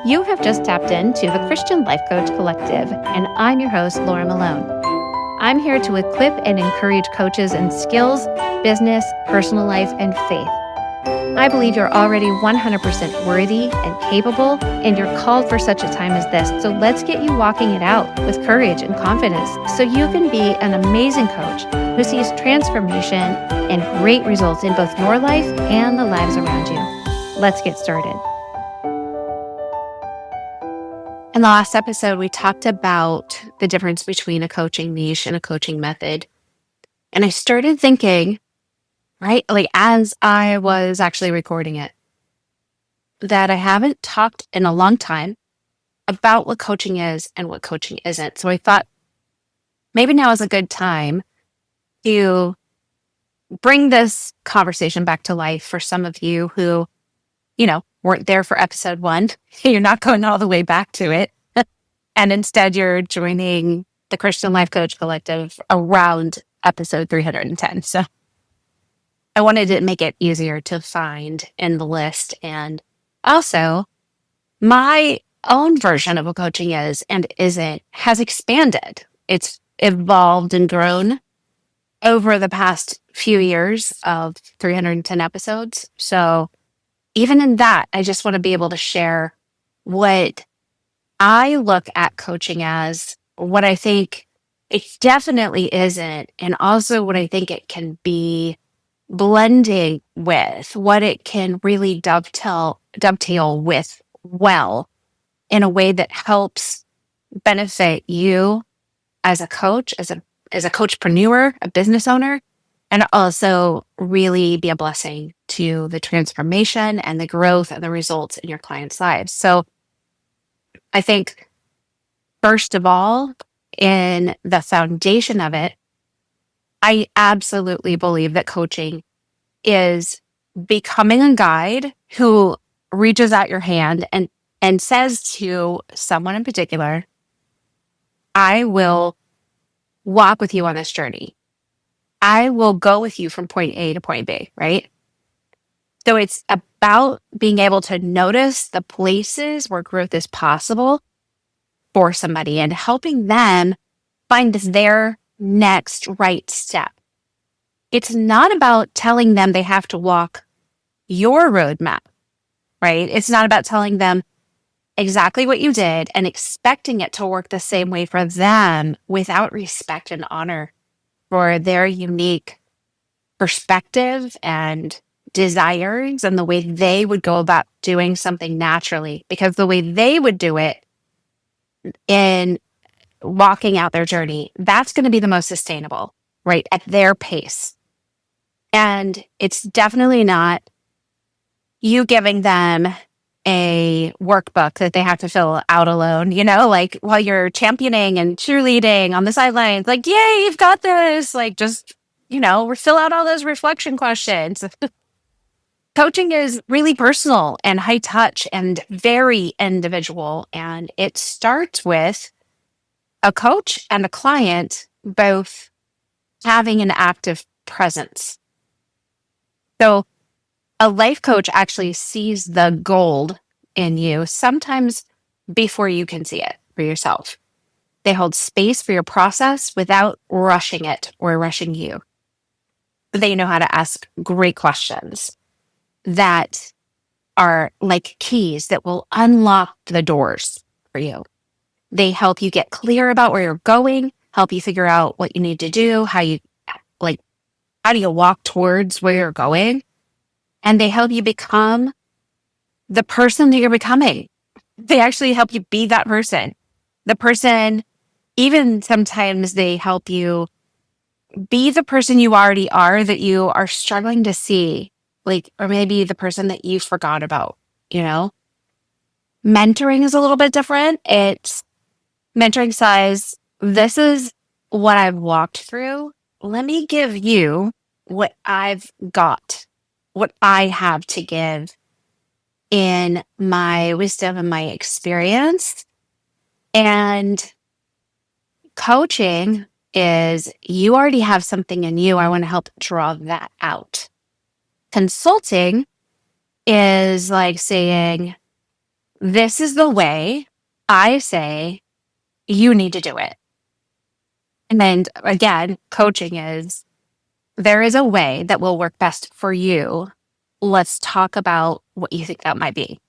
You have just tapped into the Christian Life Coach Collective, and I'm your host, Laura Malone. I'm here to equip and encourage coaches in skills, business, personal life, and faith. I believe you're already 100% worthy and capable, and you're called for such a time as this. So let's get you walking it out with courage and confidence so you can be an amazing coach who sees transformation and great results in both your life and the lives around you. Let's get started. In the last episode, we talked about the difference between a coaching niche and a coaching method. And I started thinking, right, like as I was actually recording it, that I haven't talked in a long time about what coaching is and what coaching isn't. So I thought maybe now is a good time to bring this conversation back to life for some of you who, weren't there for episode 1. You're not going all the way back to it. And instead, you're joining the Christian Life Coach Collective around episode 310. So I wanted to make it easier to find in the list. And also, my own version of what coaching is and isn't has expanded. It's evolved and grown over the past few years of 310 episodes. So even in that, I just want to be able to share what I look at coaching as, what I think it definitely isn't, and also what I think it can be blending with, what it can really dovetail with well in a way that helps benefit you as a coach, as a coachpreneur, a business owner, and also really be a blessing to the transformation and the growth and the results in your clients' lives. So I think, first of all, in the foundation of it, I absolutely believe that coaching is becoming a guide who reaches out your hand and says to someone in particular, I will walk with you on this journey. I will go with you from point A to point B, right? So it's about being able to notice the places where growth is possible for somebody and helping them find their next right step. It's not about telling them they have to walk your roadmap, right? It's not about telling them exactly what you did and expecting it to work the same way for them without respect and honor for their unique perspective and desires and the way they would go about doing something naturally, because the way they would do it in walking out their journey, that's going to be the most sustainable, right? At their pace. And it's definitely not you giving them a workbook that they have to fill out alone, like while you're championing and cheerleading on the sidelines, like, yay, you've got this. Like, just, fill out all those reflection questions. Coaching is really personal and high touch and very individual. And it starts with a coach and a client both having an active presence. So a life coach actually sees the gold in you sometimes before you can see it for yourself. They hold space for your process without rushing it or rushing you. They know how to ask great questions that are like keys that will unlock the doors for you. They help you get clear about where you're going, help you figure out what you need to do, how do you walk towards where you're going? And they help you become the person that you're becoming. They actually help you be that person. The person, even sometimes they help you be the person you already are that you are struggling to see, or maybe the person that you forgot about, Mentoring is a little bit different. It's mentoring says, this is what I've walked through. Let me give you what I've got, what I have to give in my wisdom and my experience. And coaching is you already have something in you. I want to help draw that out. Consulting is like saying, this is the way I say you need to do it. And again, coaching is there is a way that will work best for you. Let's talk about what you think that might be.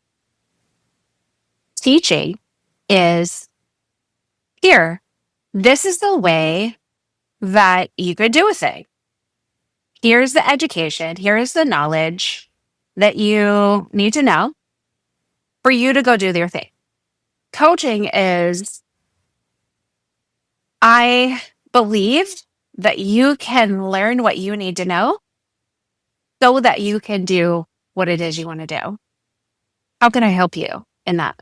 Teaching is here. This is the way that you could do a thing. Here's the education. Here's the knowledge that you need to know for you to go do your thing. Coaching is, I believe that you can learn what you need to know so that you can do what it is you want to do. How can I help you in that?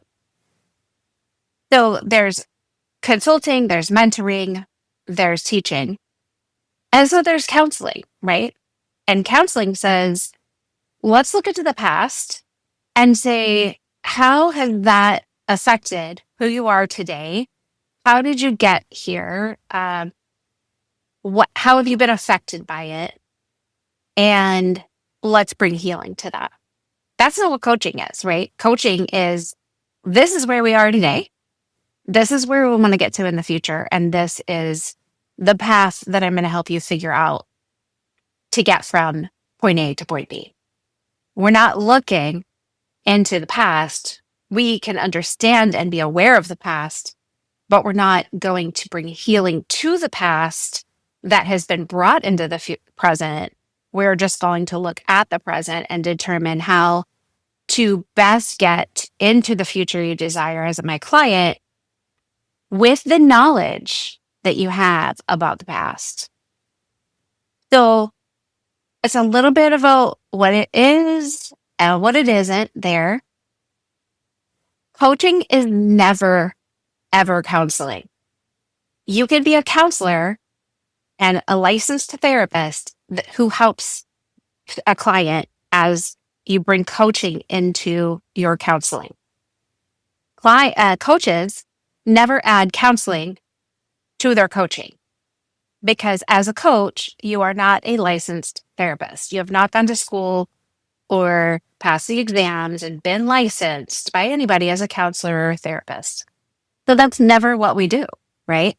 So there's consulting, there's mentoring, there's teaching. And so there's counseling, right? And counseling says, let's look into the past and say, how has that affected who you are today? How did you get here? How have you been affected by it? And let's bring healing to that. That's not what coaching is, right? Coaching is, this is where we are today. This is where we want to get to in the future. And this is the path that I'm going to help you figure out to get from point A to point B. We're not looking into the past. We can understand and be aware of the past, but we're not going to bring healing to the past that has been brought into the present. We're just going to look at the present and determine how to best get into the future you desire as my client with the knowledge that you have about the past. So it's a little bit about what it is and what it isn't there. Coaching is never, ever counseling. You can be a counselor and a licensed therapist who helps a client as you bring coaching into your counseling. Coaches never add counseling to their coaching because as a coach, you are not a licensed therapist. You have not gone to school or passed the exams and been licensed by anybody as a counselor or therapist. So that's never what we do, right?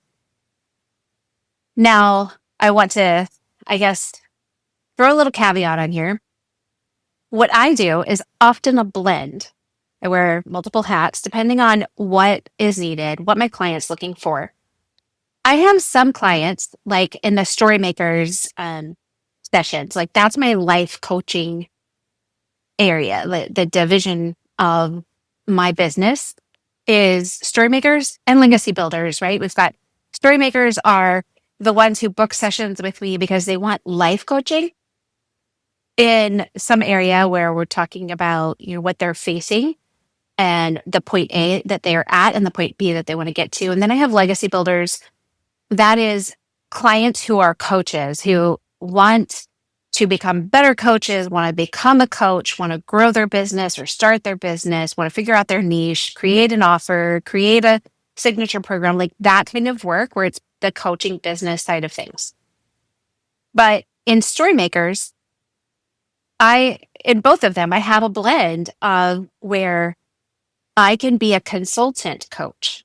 Now, I want to, I guess, throw a little caveat on here. What I do is often a blend. I wear multiple hats depending on what is needed, what my client's looking for. I have some clients, like in the story makers sessions, like that's my life coaching area. The division of my business is story makers and legacy builders, right? We've got story makers are the ones who book sessions with me because they want life coaching in some area where we're talking about, what they're facing and the point A that they're at and the point B that they want to get to. And then I have legacy builders. That is clients who are coaches who want to become better coaches, want to become a coach, want to grow their business or start their business, want to figure out their niche, create an offer, create a signature program, like that kind of work where it's the coaching business side of things. But in Storymakers, in both of them, I have a blend of where I can be a consultant coach.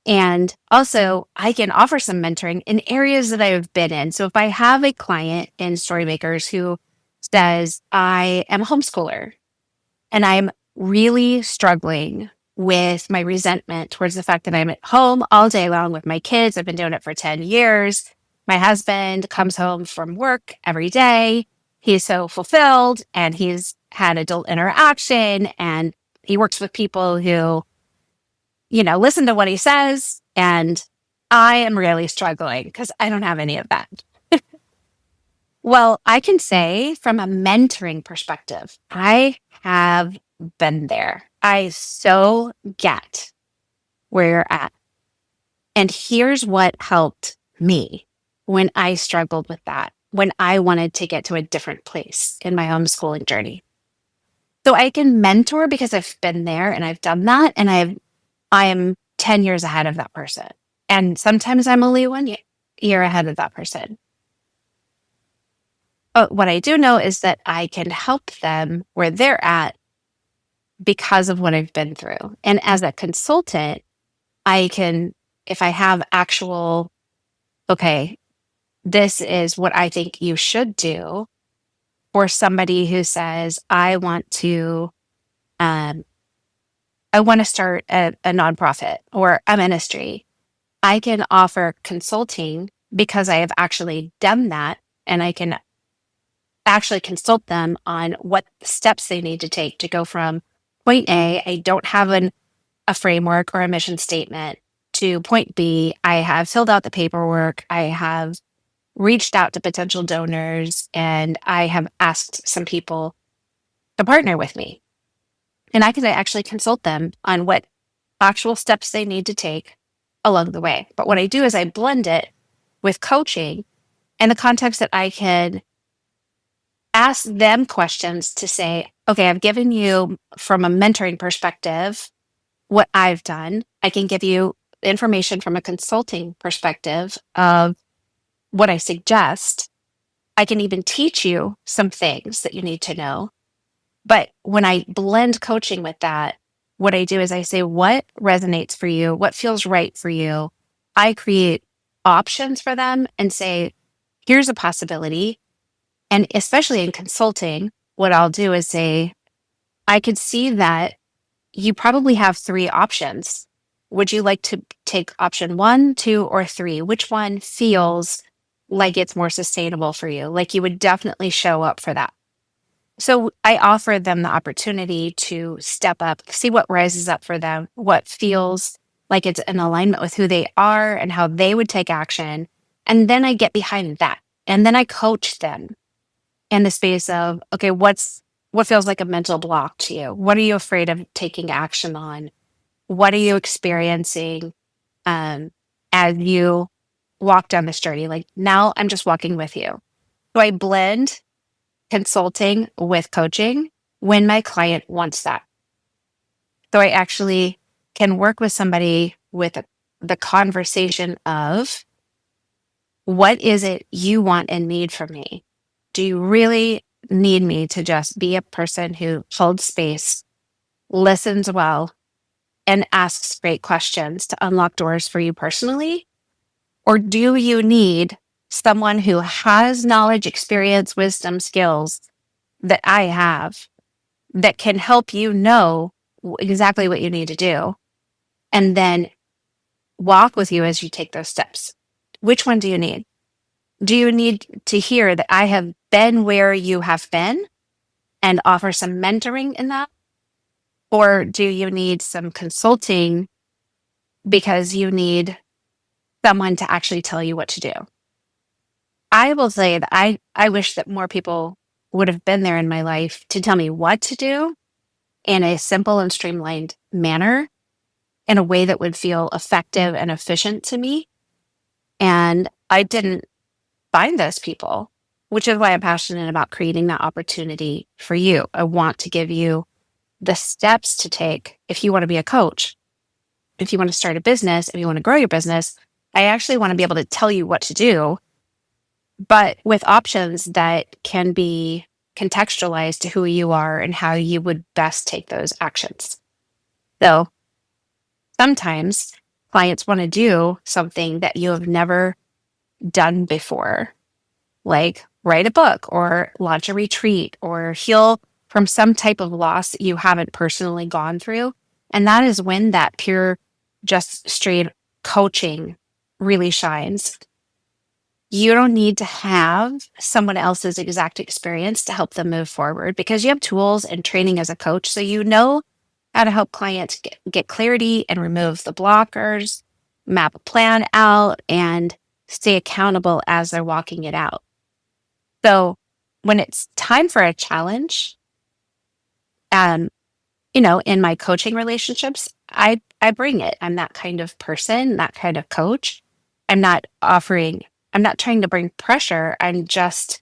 And also, I can offer some mentoring in areas that I've been in. So if I have a client in Storymakers who says, I am a homeschooler and I'm really struggling with my resentment towards the fact that I'm at home all day long with my kids. I've been doing it for 10 years. My husband comes home from work every day. He's so fulfilled and he's had adult interaction and he works with people who listen to what he says. And I am really struggling because I don't have any of that. Well, I can say from a mentoring perspective, I have been there. I so get where you're at. And here's what helped me when I struggled with that, when I wanted to get to a different place in my homeschooling journey. So I can mentor because I've been there and I've done that. And I'm 10 years ahead of that person. And sometimes I'm only 1 year ahead of that person. But what I do know is that I can help them where they're at because of what I've been through. And as a consultant, I can, if I have actual, okay, this is what I think you should do for somebody who says, um, I want to start a nonprofit or a ministry. I can offer consulting because I have actually done that, and I can actually consult them on what steps they need to take to go from point A. I don't have a framework or a mission statement to point B. I have filled out the paperwork. I have reached out to potential donors, and I have asked some people to partner with me. And I can actually consult them on what actual steps they need to take along the way. But what I do is I blend it with coaching in the context that I can ask them questions to say, okay, I've given you from a mentoring perspective what I've done. I can give you information from a consulting perspective of what I suggest. I can even teach you some things that you need to know. But when I blend coaching with that, what I do is I say, what resonates for you? What feels right for you? I create options for them and say, here's a possibility. And especially in consulting, what I'll do is say, I could see that you probably have three options. Would you like to take option one, two, or three? Which one feels like it's more sustainable for you? Like you would definitely show up for that. So I offer them the opportunity to step up, see what rises up for them, what feels like it's in alignment with who they are and how they would take action. And then I get behind that. And then I coach them in the space of, okay, what feels like a mental block to you? What are you afraid of taking action on? What are you experiencing um, as you walk down this journey? Like now I'm just walking with you. So I blend consulting with coaching when my client wants that. So I actually can work with somebody with the conversation of, what is it you want and need from me? Do you really need me to just be a person who holds space, listens well, and asks great questions to unlock doors for you personally? Or do you need someone who has knowledge, experience, wisdom, skills that I have that can help you know exactly what you need to do and then walk with you as you take those steps? Which one do you need? Do you need to hear that I have been where you have been and offer some mentoring in that? Or do you need some consulting because you need someone to actually tell you what to do? I will say that I wish that more people would have been there in my life to tell me what to do in a simple and streamlined manner, in a way that would feel effective and efficient to me. And I didn't find those people, which is why I'm passionate about creating that opportunity for you. I want to give you the steps to take if you want to be a coach, if you want to start a business, if you want to grow your business. I actually want to be able to tell you what to do, but with options that can be contextualized to who you are and how you would best take those actions. So sometimes clients want to do something that you have never done before, like write a book or launch a retreat or heal from some type of loss that you haven't personally gone through. And that is when that pure, just straight coaching really shines. You don't need to have someone else's exact experience to help them move forward, because you have tools and training as a coach. So you know how to help clients get clarity and remove the blockers, map a plan out, and stay accountable as they're walking it out. So when it's time for a challenge, um, in my coaching relationships, I bring it. I'm that kind of person, that kind of coach. I'm not offering, I'm not trying to bring pressure. I'm just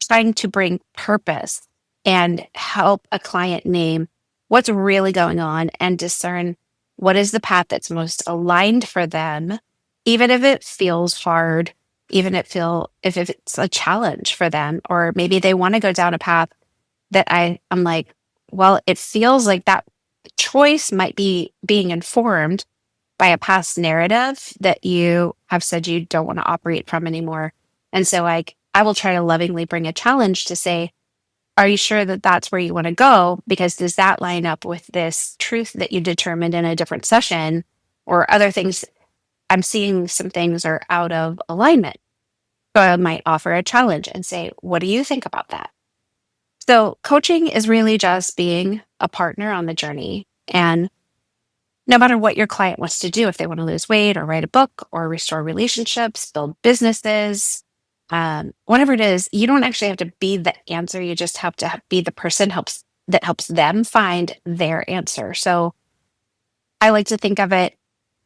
trying to bring purpose and help a client name what's really going on and discern what is the path that's most aligned for them, even if it feels hard, even if it's a challenge for them, or maybe they want to go down a path that I'm like, Well, it feels like that choice might be being informed by a past narrative that you have said you don't want to operate from anymore. And so, like, I will try to lovingly bring a challenge to say, are you sure that that's where you want to go? Because does that line up with this truth that you determined in a different session or other things? I'm seeing some things are out of alignment. So I might offer a challenge and say, what do you think about that? So coaching is really just being a partner on the journey. And no matter what your client wants to do, if they want to lose weight or write a book or restore relationships, build businesses, whatever it is, you don't actually have to be the answer. You just have to be the person that helps them find their answer. So I like to think of it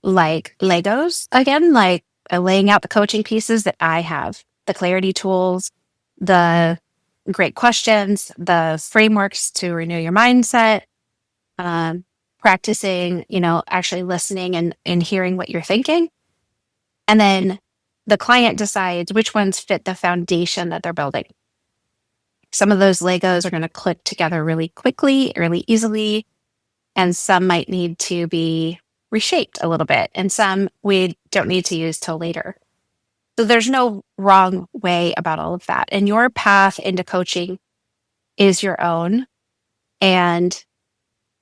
like Legos again, like laying out the coaching pieces that I have, the clarity tools, the great questions, the frameworks to renew your mindset, um, practicing, actually listening and hearing what you're thinking. And then the client decides which ones fit the foundation that they're building. Some of those Legos are going to click together really quickly, really easily, and some might need to be reshaped a little bit, and some we don't need to use till later. So there's no wrong way about all of that. And your path into coaching is your own. And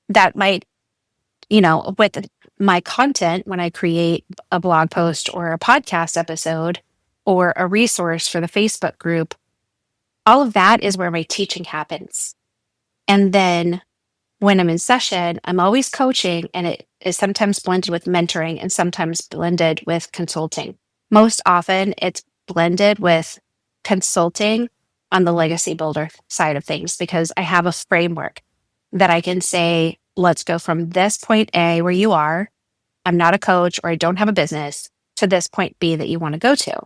that might, with my content, when I create a blog post or a podcast episode or a resource for the Facebook group, all of that is where my teaching happens. And then when I'm in session, I'm always coaching, and it is sometimes blended with mentoring and sometimes blended with consulting. Most often, it's blended with consulting on the legacy builder side of things because I have a framework that I can say, let's go from this point A where you are. I'm not a coach or I don't have a business to this point B that you want to go to.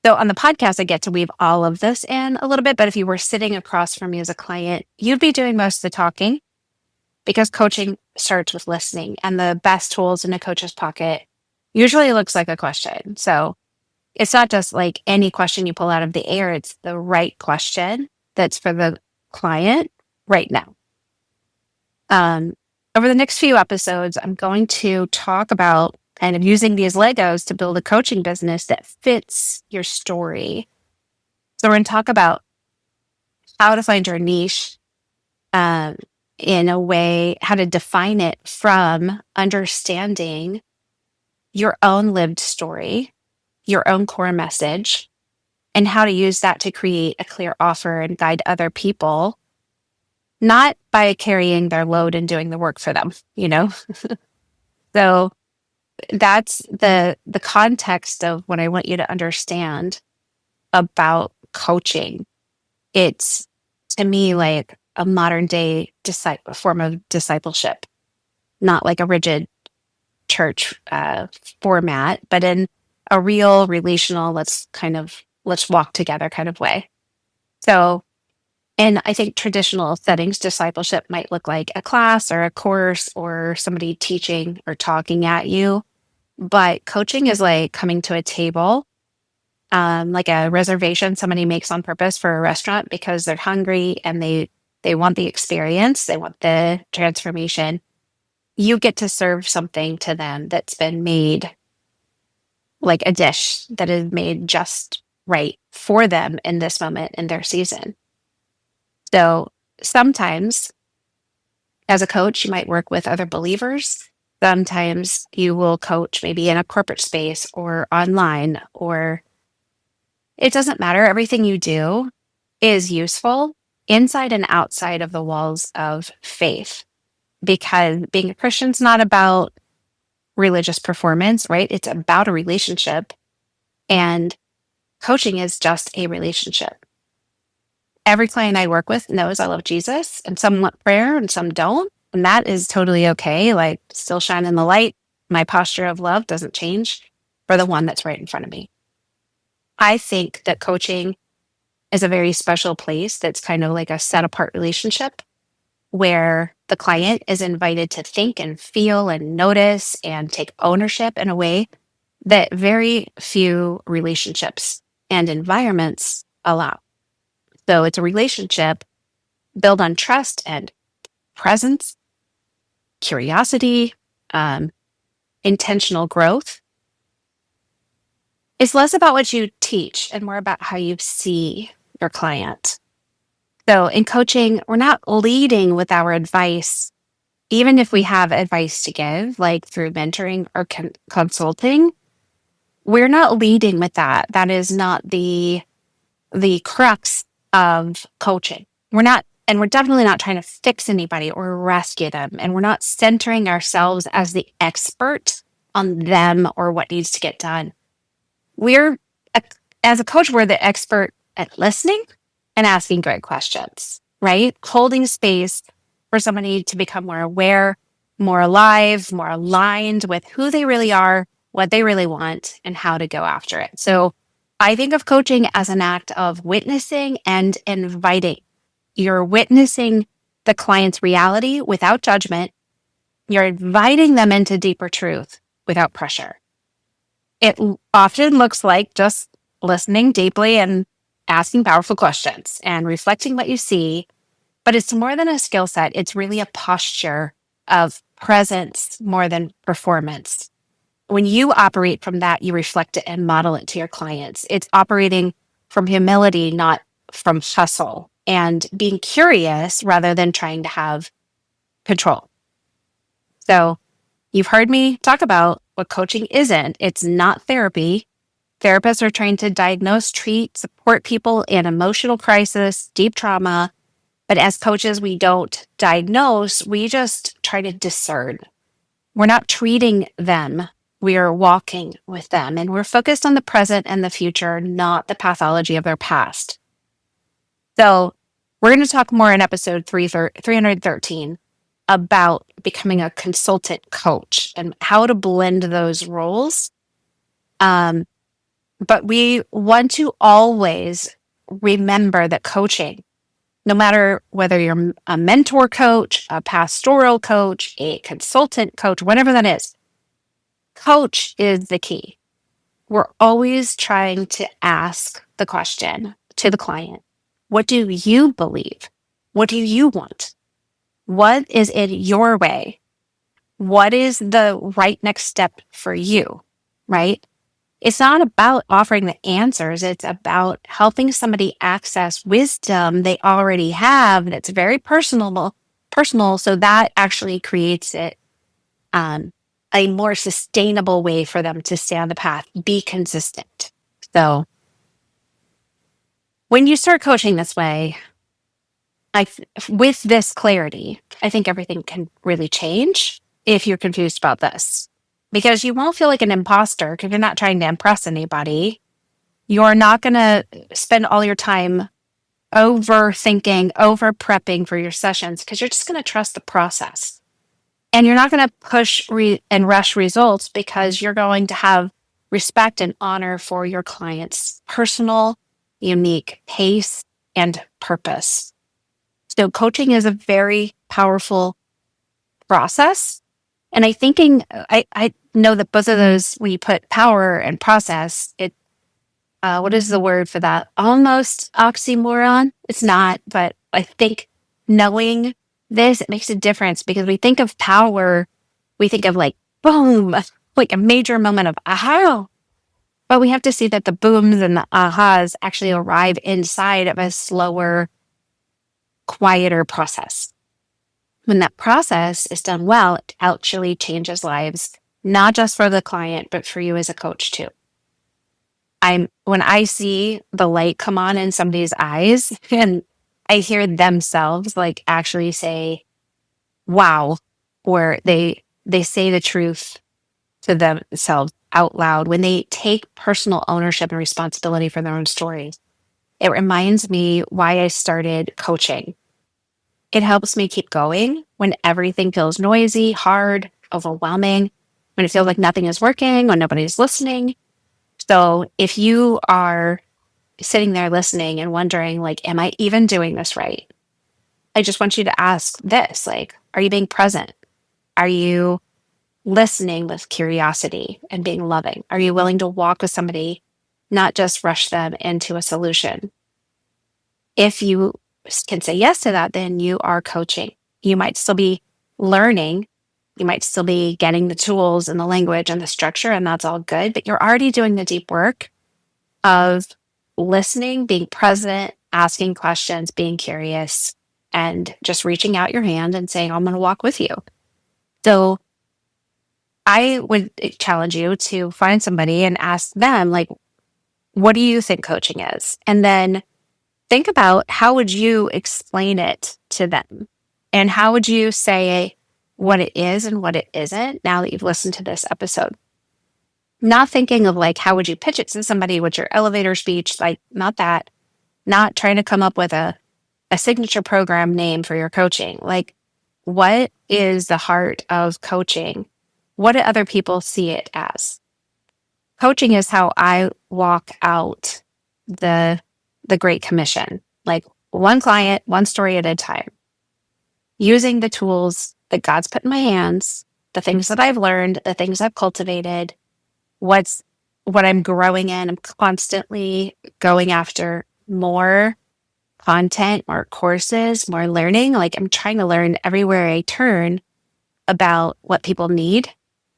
So on the podcast, I get to weave all of this in a little bit. But if you were sitting across from me as a client, you'd be doing most of the talking because coaching starts with listening. And the best tools in a coach's pocket usually looks like a question. So it's not just like any question you pull out of the air, it's the right question that's for the client right now. Over the next few episodes, I'm going to talk about kind of using these Legos to build a coaching business that fits your story. So we're going to talk about how to find your niche, in a way, how to define it from understanding your own lived story, your own core message, and how to use that to create a clear offer and guide other people, not by carrying their load and doing the work for them, So that's the context of what I want you to understand about coaching. It's, to me, like a modern day form of discipleship, not like a rigid church format, but in a real relational, let's walk together kind of way. So, and I think traditional settings, discipleship might look like a class or a course or somebody teaching or talking at you. But coaching is like coming to a table, like a reservation somebody makes on purpose for a restaurant because they're hungry and they want the experience, they want the transformation. You get to serve something to them that's been made, like a dish that is made just right for them in this moment in their season. So sometimes as a coach, you might work with other believers. Sometimes you will coach maybe in a corporate space or online, or it doesn't matter. Everything you do is useful inside and outside of the walls of faith, because being a Christian is not about religious performance, right? It's about a relationship, and coaching is just a relationship. Every client I work with knows I love Jesus, and some want prayer and some don't. And that is totally okay. Like, still shine in the light. My posture of love doesn't change for the one that's right in front of me. I think that coaching is a very special place that's kind of like a set apart relationship where the client is invited to think and feel and notice and take ownership in a way that very few relationships and environments allow. So it's a relationship build on trust and presence, curiosity, um, intentional growth, is less about what you teach and more about how you see your client. So in coaching, we're not leading with our advice, even if we have advice to give, like through mentoring or consulting. We're not leading with that. That is not the crux of coaching. We're definitely not trying to fix anybody or rescue them. And we're not centering ourselves as the expert on them or what needs to get done. We're, a- as a coach, we're the expert at listening and asking great questions, right? Holding space for somebody to become more aware, more alive, more aligned with who they really are, what they really want, and how to go after it. So I think of coaching as an act of witnessing and inviting. You're witnessing the client's reality without judgment. You're inviting them into deeper truth without pressure. It often looks like just listening deeply and asking powerful questions and reflecting what you see. But it's more than a skill set, it's really a posture of presence more than performance. When you operate from that, you reflect it and model it to your clients. It's operating from humility, not from hustle, and being curious rather than trying to have control. So, you've heard me talk about what coaching isn't. It's not therapy. Therapists are trained to diagnose, treat, support people in emotional crisis, deep trauma. But as coaches, we don't diagnose, we just try to discern. We're not treating them, we are walking with them. And we're focused on the present and the future, not the pathology of their past. So we're going to talk more in episode 313 about becoming a consultant coach and how to blend those roles. But we want to always remember that coaching, no matter whether you're a mentor coach, a pastoral coach, a consultant coach, whatever that is, coach is the key. We're always trying to ask the question to the client, what do you believe? What do you want? What is in your way? What is the right next step for you? Right? It's not about offering the answers. It's about helping somebody access wisdom they already have that's very personal. So that actually creates it a more sustainable way for them to stay on the path, be consistent. So when you start coaching this way, with this clarity, I think everything can really change if you're confused about this because you won't feel like an imposter because you're not trying to impress anybody. You're not going to spend all your time overthinking, over prepping for your sessions because you're just going to trust the process. And you're not going to push and rush results because you're going to have respect and honor for your client's personal, unique pace and purpose. So coaching is a very powerful process. And I know that both of those, when you put power and process, what is the word for that? Almost oxymoron. It's not, but I think knowing this, it makes a difference because we think of power, we think of like boom, like a major moment of aha. But we have to see that the booms and the ahas actually arrive inside of a slower, quieter process. When that process is done well, it actually changes lives, not just for the client, but for you as a coach too. When I see the light come on in somebody's eyes and I hear themselves like actually say, wow, or they say the truth to themselves out loud, when they take personal ownership and responsibility for their own stories, it reminds me why I started coaching. It helps me keep going when everything feels noisy, hard, overwhelming, when it feels like nothing is working, when nobody's listening. So if you are sitting there listening and wondering, like, am I even doing this right? I just want you to ask this, like, are you being present? Are you listening with curiosity and being loving? Are you willing to walk with somebody, not just rush them into a solution? If you can say yes to that, then you are coaching. You might still be learning. You might still be getting the tools and the language and the structure, and that's all good, but you're already doing the deep work of listening, being present, asking questions, being curious, and just reaching out your hand and saying, I'm going to walk with you. So I would challenge you to find somebody and ask them, like, what do you think coaching is? And then think about how would you explain it to them? And how would you say what it is and what it isn't now that you've listened to this episode? Not thinking of like, how would you pitch it to somebody? What's your elevator speech? Like, not that. Not trying to come up with a signature program name for your coaching. Like, what is the heart of coaching? What do other people see it as? Coaching is how I walk out the Great Commission, like one client, one story at a time, using the tools that God's put in my hands, the things that I've learned, the things I've cultivated, what I'm growing in. I'm constantly going after more content, more courses, more learning. Like I'm trying to learn everywhere I turn about what people need,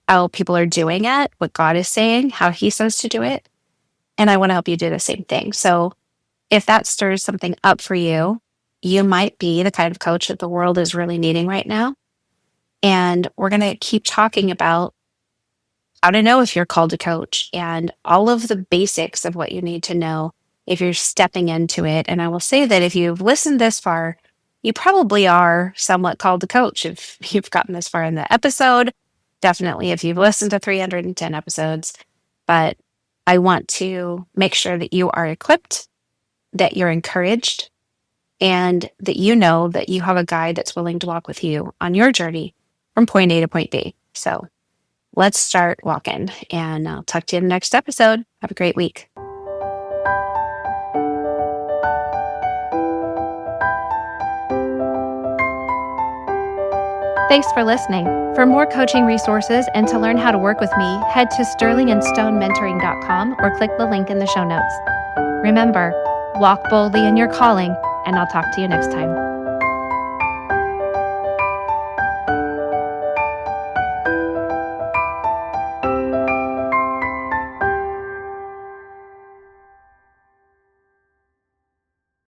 how people are doing it, what God is saying, how He says to do it. And I want to help you do the same thing. So if that stirs something up for you, you might be the kind of coach that the world is really needing right now. And we're going to keep talking about how to know if you're called to coach and all of the basics of what you need to know if you're stepping into it. And I will say that if you've listened this far, you probably are somewhat called to coach if you've gotten this far in the episode. Definitely if you've listened to 310 episodes. But I want to make sure that you are equipped, that you're encouraged, and that you know that you have a guide that's willing to walk with you on your journey from point A to point B. So let's start walking, and I'll talk to you in the next episode. Have a great week. Thanks for listening. For more coaching resources and to learn how to work with me, head to sterlingandstonementoring.com or click the link in the show notes. Remember, walk boldly in your calling, and I'll talk to you next time.